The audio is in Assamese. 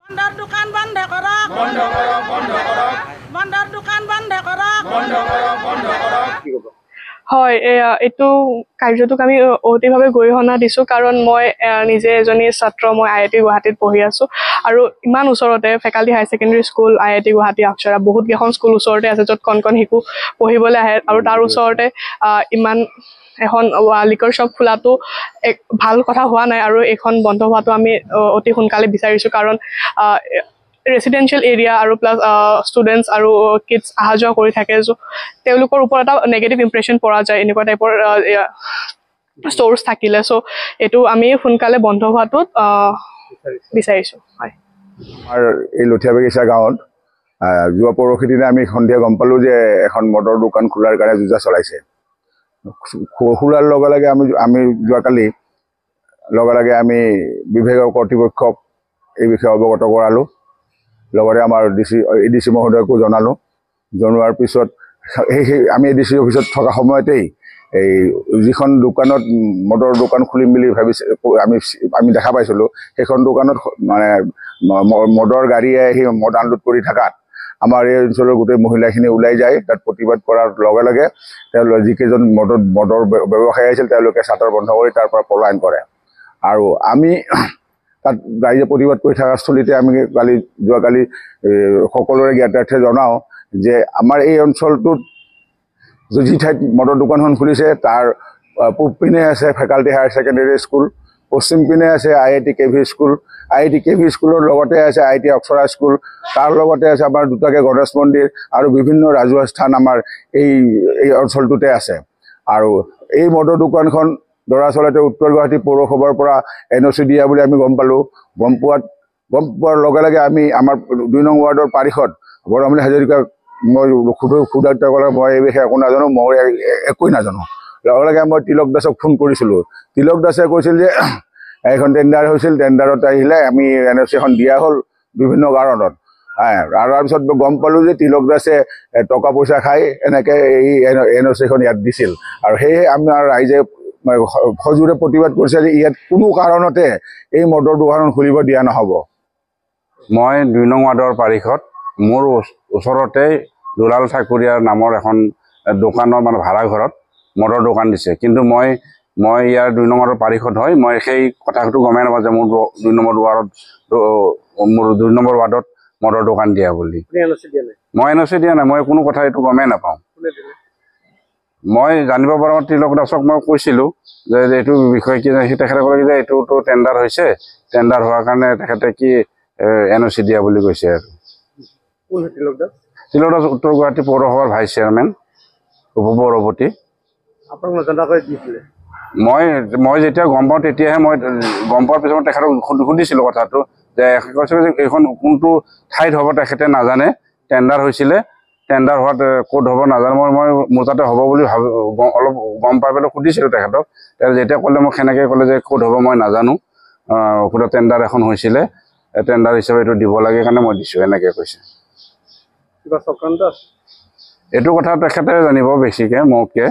বন্ধৰ দোকান বন্ধ কৰক বন্ধৰ দোকান বন্ধ কৰক হয় এইটো কাৰ্যটোক আমি অতিভাৱে গৰিহণা দিছো কাৰণ মই নিজে এজনী ছাত্ৰ মই IIT গুৱাহাটীত পঢ়ি আছো আৰু ইমান ওচৰতে ফেকাল্টি হাই secondary school IIT Guwahati Akshara বহুত কেইখন স্কুল ওচৰতে আছে য'ত কণ শিশু পঢ়িবলৈ আহে আৰু তাৰ ওচৰতে ইমান এখন লিকৰ শ্বপ খোলাটো এক ভাল কথা হোৱা নাই আৰু এখন বন্ধ হোৱাটো আমি অতি সোনকালে বিচাৰিছো কাৰণ ৰেচিডেঞ্চিয়েল এৰিয়া আৰু প্লাছ ষ্টুডেণ্টছ আৰু কিডছ অহা যোৱা কৰি থাকে তেওঁলোকৰ ওপৰত এটা নেগেটিভ ইম্প্ৰেশ্যন পৰা যায় এনেকুৱা টাইপৰ ষ্ট'ৰ্ছ থাকিলে চ' এইটো আমি সোনকালে বন্ধ হোৱাটোত বিচাৰিছোঁ হয় আমাৰ এই লঠিয়া বাগিচা গাঁৱত যোৱা পৰহি দিনা আমি সন্ধিয়া গম পালোঁ যে এখন মদৰ দোকান খোলাৰ কাৰণে যোজা চলাইছে খোলাৰ লগে লগে আমি যোৱাকালি লগে লগে আমি বিভাগীয় কৰ্তৃপক্ষক এই বিষয়ে অৱগত কৰালোঁ লগতে আমাৰ ADC মহোদয়কো জনালোঁ জনোৱাৰ পিছত আমি ADC অফিচত থকা সময়তেই এই যিখন দোকানত মদৰ দোকান খুলিম বুলি ভাবিছে আমি দেখা পাইছিলোঁ সেইখন দোকানত মানে মদৰ গাড়ীয়ে আহি মদ আনলোড কৰি থকাত আমাৰ এই অঞ্চলৰ গোটেই মহিলাখিনি ওলাই যায় তাত প্ৰতিবাদ কৰাৰ লগে লগে যিকেইজন মদৰ ব্যৱসায়ী আছিল তেওঁলোকে চাটাৰ বন্ধ কৰি তাৰ পৰা পলায়ন কৰে আৰু আমি তাত ৰাইজে প্ৰতিবাদ কৰি থকা স্থলীতে আমি যোৱাকালি সকলোৰে জ্ঞাতাৰ্থে জনাওঁ যে আমাৰ এই অঞ্চলটোত যি ঠাইত মদৰ দোকানখন খুলিছে তাৰ পূব পিনে আছে ফেকাল্টি হায়াৰ ছেকেণ্ডেৰী স্কুল পশ্চিম পিনে আছে IIT KV school IIT KV স্কুলৰ লগতে আছে IIT অক্ষৰা স্কুল তাৰ লগতে আছে আমাৰ দুটাকে গণেশ মন্দিৰ আৰু বিভিন্ন ৰাজহুৱা স্থান আমাৰ এই অঞ্চলটোতে আছে আৰু এই মদৰ দোকানখন দৰাচলতে উত্তৰ গুৱাহাটী পৌৰসভাৰ পৰা NOC দিয়া বুলি আমি গম পালোঁ গম পোৱাৰ লগে লগে আমি আমাৰ 2 নং ৱাৰ্ডৰ পাৰিষদ বৰমণি হাজৰিকাক মই সুদাৰ্থ ক'লে মই এই বিষয়ে একো নাজানো মই একোৱেই নাজানো লগে লগে মই তিলক দাসক ফোন কৰিছিলোঁ তিলক দাসে কৈছিল যে এখন টেণ্ডাৰ হৈছিল টেণ্ডাৰত আহিলে আমি NOC এখন দিয়া হ'ল বিভিন্ন কাৰণত আৰু তাৰপিছত গম পালোঁ যে তিলক দাসে টকা পইচা খাই এনেকৈ এই NOC এখন ইয়াত দিছিল আৰু সেয়ে আমাৰ ৰাইজে সজোৰে প্ৰতিবাদ কৰিছে যে ইয়াত কোনো কাৰণতে এই মদৰ দোকানখন খুলিব দিয়া নহ'ব মই 2 নং ৱাৰ্ডৰ পাৰিষদ মোৰ ওচৰতে দুলাল ঠাকুৰীয়াৰ নামৰ এখন দোকানৰ মানে ভাড়া ঘৰত মদৰ দোকান দিছে কিন্তু মই ইয়াৰ 2 নং ৱাৰ্ডৰ পাৰিষদ হয় মই সেই কথাটো গমেই নাপাওঁ যে মোৰ 2 নম্বৰ ৱাৰ্ডত মদৰ দোকান দিয়া বুলি মই NOC দিয়া নাই মই কোনো কথা এইটো গমেই নাপাওঁ মই জানিব পৰা তিলক দাসক মই কৈছিলোঁ যে এইটো বিষয়ে কি তেখেতে ক'লে যে এইটোতো টেণ্ডাৰ হৈছে টেণ্ডাৰ হোৱাৰ কাৰণে তেখেতে কি NOC দিয়া বুলি কৈছে আৰু তিলক দাস উত্তৰ গুৱাহাটী পৌৰসভাৰ ভাইচ চেয়াৰমেন উপপৌৰপতি মই যেতিয়া গম পাওঁ তেতিয়াহে মই গম পোৱাৰ পিছত তেখেতক সুধিছিলোঁ কথাটো যে কৈছে যে এইখন কোনটো ঠাইত হ'ব তেখেতে নাজানে টেণ্ডাৰ হৈছিলে টেণ্ডাৰ হোৱাত ক'ত হ'ব নাজানো মই মোৰ তাতে হ'ব বুলি অলপ গম পাই পেলাই সুধিছিলোঁ তেখেতক যেতিয়া ক'লে মোক সেনেকৈ ক'লে যে ক'ত হ'ব মই নাজানো কোনো টেণ্ডাৰ এখন হৈছিলে টেণ্ডাৰ হিচাপে এইটো দিব লাগে কাৰণে মই দিছোঁ এনেকৈ কৈছে এইটো কথা তেখেতে জানিব বেছিকৈ মোতকৈ